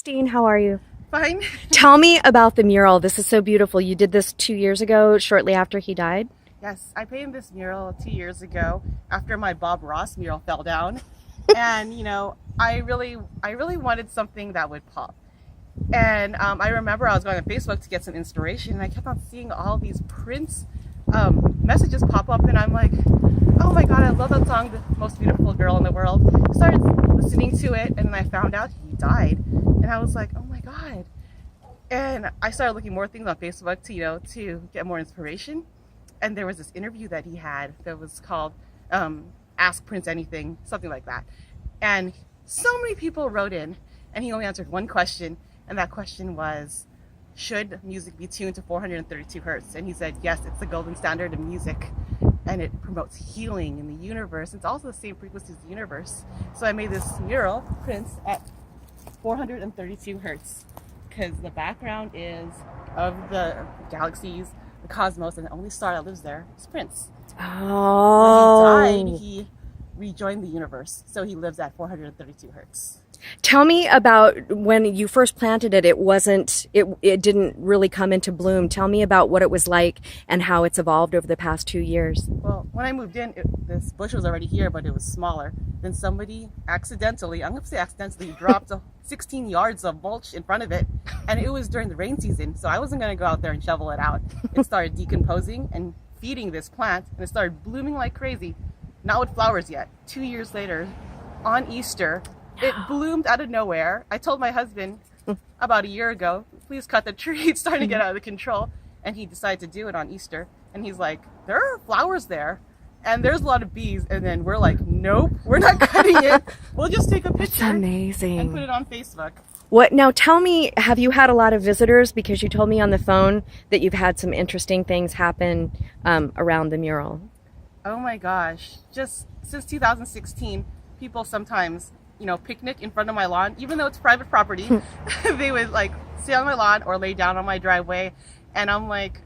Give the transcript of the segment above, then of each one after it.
Christine, how are you? Fine. Tell me about the mural. This is so beautiful. You did this 2 years ago, shortly after he died? Yes, I painted this mural 2 years ago after my Bob Ross mural fell down. And, I really wanted something that would pop. And I remember I was going on Facebook to get some inspiration, and I kept on seeing all these Prince messages pop up, and I'm like, oh my God, I love that song, The Most Beautiful Girl in the World. I started listening to it, and then I found out he died. And I was like, oh my God. And I started looking more things on Facebook to get more inspiration. And there was this interview that he had that was called Ask Prince Anything, something like that. And so many people wrote in, and he only answered one question. And that question was, should music be tuned to 432 hertz? And he said, yes, it's the golden standard of music. And it promotes healing in the universe. It's also the same frequency as the universe. So I made this mural, Prince, at 432 hertz. Because the background is of the galaxies, the cosmos, and the only star that lives there is Prince. Oh. When he died, he rejoined the universe. So he lives at 432 hertz. Tell me about when you first planted it. It didn't really come into bloom. Tell me about what it was like and how it's evolved over the past 2 years. Well, when I moved in, this bush was already here, but it was smaller. Then somebody accidentally, I'm going to say accidentally, dropped 16 yards of mulch in front of it. And it was during the rain season, so I wasn't going to go out there and shovel it out. It started decomposing and feeding this plant, and it started blooming like crazy. Not with flowers yet. 2 years later, on Easter, it bloomed out of nowhere. I told my husband about a year ago, please cut the tree. It's starting to get out of control. And he decided to do it on Easter. And he's like, there are flowers there. And there's a lot of bees. And then we're like, nope, we're not cutting it. We'll just take a picture. That's amazing. And put it on Facebook. Now tell me, have you had a lot of visitors? Because you told me on the phone that you've had some interesting things happen around the mural. Oh my gosh. Just since 2016, people sometimes picnic in front of my lawn, even though it's private property. They would sit on my lawn or lay down on my driveway, and I'm like,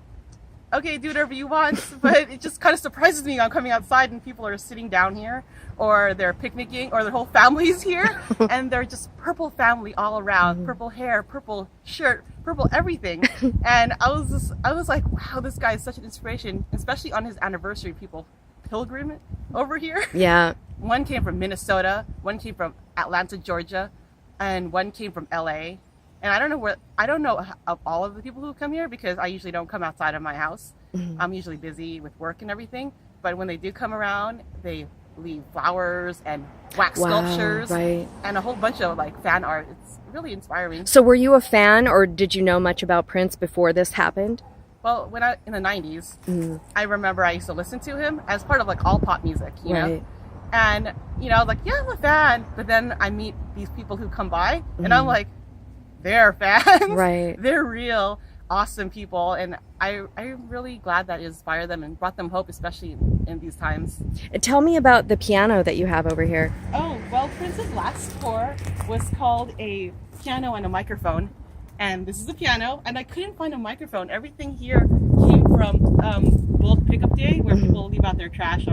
okay, do whatever you want. But it just kind of surprises me. I'm coming outside and people are sitting down here, or they're picnicking, or their whole family's here, and they're just purple family all around, purple hair, purple shirt, purple everything. And I was like, wow, this guy is such an inspiration, especially on his anniversary. People pilgrim over here. Yeah. One came from Minnesota, one came from Atlanta, Georgia, and one came from LA. And I don't know of all of the people who come here, because I usually don't come outside of my house. I'm usually busy with work and everything. But when they do come around, they leave flowers and wax sculptures, right, and a whole bunch of fan art. It's really inspiring. So were you a fan, or did you know much about Prince before this happened? Well, in the 90s, I remember I used to listen to him as part of all pop music, you know? And, I was like, yeah, I'm a fan. But then I meet these people who come by, and I'm like, they're fans. Right. They're real, awesome people. And I'm really glad that it inspired them and brought them hope, especially in these times. Tell me about the piano that you have over here. Oh, well, Prince's last tour was called A Piano and a Microphone. And this is a piano, and I couldn't find a microphone. Everything here came from bulk pickup day, where people leave out their trash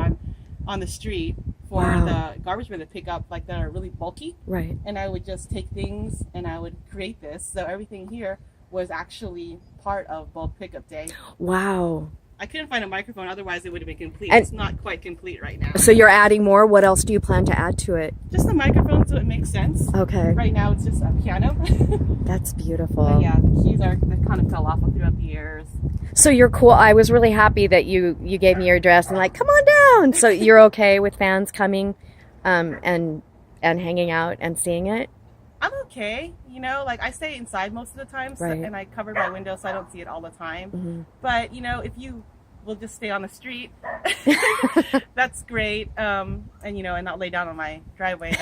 on the street for the garbage men to pick up, that are really bulky. Right. And I would just take things and I would create this. So everything here was actually part of bulk pickup day. Wow. I couldn't find a microphone, otherwise it would have been complete. And it's not quite complete right now. So you're adding more. What else do you plan to add to it? Just the microphone, so it makes sense. Okay. Right now it's just a piano. That's beautiful. But yeah, the keys they kind of fell off throughout the years. So you're cool. I was really happy that you gave me your address and come on down. So you're okay with fans coming and hanging out and seeing it? I'm okay. I stay inside most of the time, so, and I cover my window so I don't see it all the time. But, if you will just stay on the street, that's great. And not lay down on my driveway,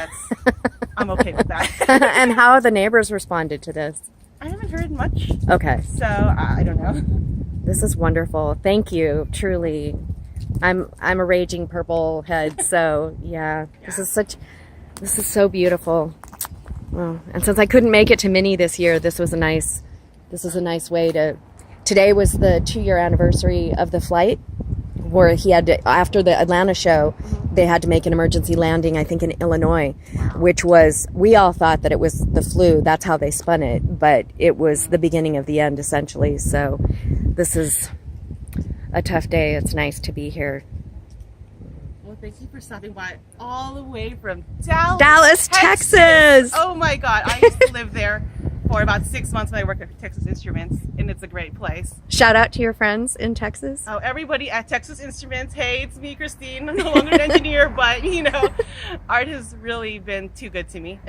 I'm okay with that. And how have the neighbors responded to this? I haven't heard much. Okay. So, I don't know. This is wonderful. Thank you, truly. I'm a raging purple head, so yeah. This is so beautiful. Well, and since I couldn't make it to Minnie this year, this is a nice way to. Today was the 2-year anniversary of the flight. where he had to, after the Atlanta show, they had to make an emergency landing, I think in Illinois, which was, we all thought that it was the flu. That's how they spun it, but it was the beginning of the end, essentially. So this is a tough day. It's nice to be here. Well, thank you for stopping by all the way from Dallas, Texas. Oh my God, I used to live there for about 6 months when I worked at Texas Instruments, and it's a great place. Shout out to your friends in Texas. Oh, everybody at Texas Instruments. Hey, it's me, Christine. I'm no longer an engineer, but you know, art has really been too good to me.